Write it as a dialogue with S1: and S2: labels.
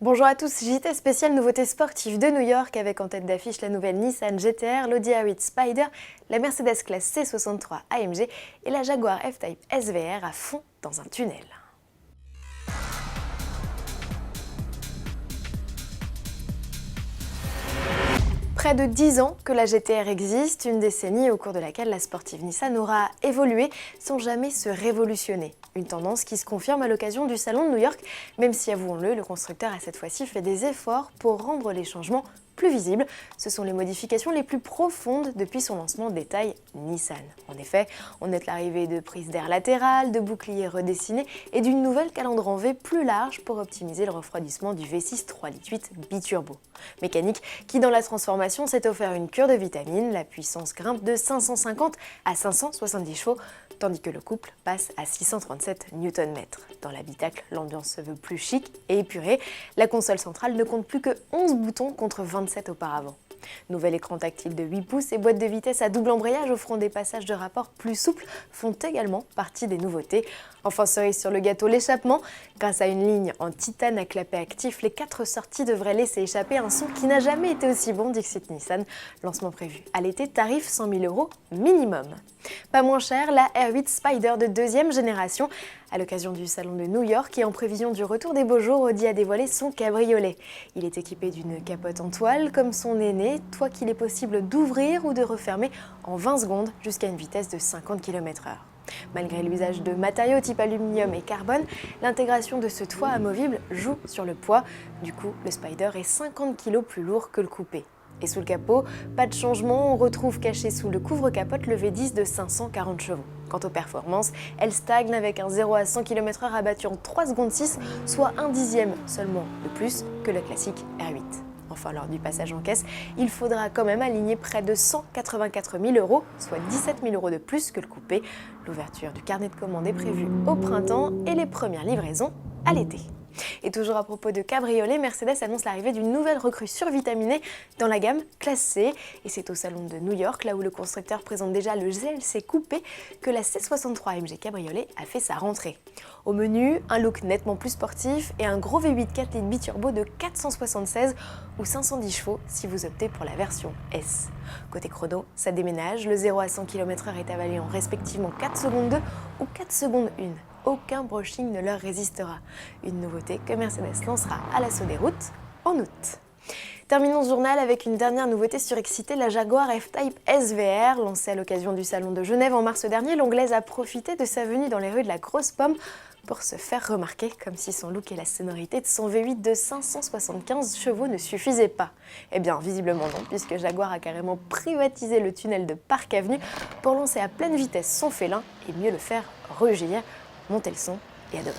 S1: Bonjour à tous, JT spécial nouveauté sportive de New York avec en tête d'affiche la nouvelle Nissan GT-R, l'Audi A8 Spider, la Mercedes classe C63 AMG et la Jaguar F-Type SVR à fond dans un tunnel. Près de 10 ans que la GT-R existe, une décennie au cours de laquelle la sportive Nissan aura évolué sans jamais se révolutionner. Une tendance qui se confirme à l'occasion du salon de New York, même si, avouons-le, le constructeur a cette fois-ci fait des efforts pour rendre les changements plus visibles. Ce sont les modifications les plus profondes depuis son lancement détail Nissan. En effet, on note l'arrivée de prises d'air latérales, de boucliers redessinés et d'une nouvelle calandre en V plus large pour optimiser le refroidissement du V6 3,8 litres biturbo. Mécanique qui, dans la transformation, s'est offert une cure de vitamines. La puissance grimpe de 550 à 570 chevaux, tandis que le couple passe à 637 Nm. Dans l'habitacle, l'ambiance se veut plus chic et épurée. La console centrale ne compte plus que 11 boutons contre 27 auparavant. Nouvel écran tactile de 8 pouces et boîte de vitesse à double embrayage offrant des passages de rapport plus souples font également partie des nouveautés. Enfin, cerise sur le gâteau, l'échappement. Grâce à une ligne en titane à clapet actif, les 4 sorties devraient laisser échapper un son qui n'a jamais été aussi bon, dixit Nissan. Lancement prévu à l'été, tarif 100 000 € minimum. Pas moins cher, la R8 Spider de deuxième génération. À l'occasion du salon de New York et en prévision du retour des beaux jours, Audi a dévoilé son cabriolet. Il est équipé d'une capote en toile comme son aîné, toit qu'il est possible d'ouvrir ou de refermer en 20 secondes jusqu'à une vitesse de 50 km/h. Malgré l'usage de matériaux type aluminium et carbone, l'intégration de ce toit amovible joue sur le poids. Du coup, le Spider est 50 kg plus lourd que le coupé. Et sous le capot, pas de changement, on retrouve caché sous le couvre-capote le V10 de 540 chevaux. Quant aux performances, elles stagnent avec un 0 à 100 km/h abattu en 3 secondes 6, soit un dixième seulement de plus que le classique R8. Enfin, lors du passage en caisse, il faudra quand même aligner près de 184 000 €, soit 17 000 € de plus que le coupé. L'ouverture du carnet de commandes est prévue au printemps et les premières livraisons à l'été. Et toujours à propos de cabriolet, Mercedes annonce l'arrivée d'une nouvelle recrue survitaminée dans la gamme classe C. Et c'est au salon de New York, là où le constructeur présente déjà le GLC coupé, que la C63 AMG Cabriolet a fait sa rentrée. Au menu, un look nettement plus sportif et un gros V8 4 litres biturbo de 476 ou 510 chevaux si vous optez pour la version S. Côté chrono, ça déménage, le 0 à 100 km/h est avalé en respectivement 4 secondes 2 ou 4 secondes 1. Aucun brushing ne leur résistera. Une nouveauté que Mercedes lancera à l'assaut des routes en août. Terminons ce journal avec une dernière nouveauté surexcitée, la Jaguar F-Type SVR. Lancée à l'occasion du salon de Genève en mars dernier, l'Anglaise a profité de sa venue dans les rues de la Grosse Pomme pour se faire remarquer, comme si son look et la sonorité de son V8 de 575 chevaux ne suffisaient pas. Eh bien, visiblement non, puisque Jaguar a carrément privatisé le tunnel de Park Avenue pour lancer à pleine vitesse son félin et mieux le faire rugir. Montez le son et à demain.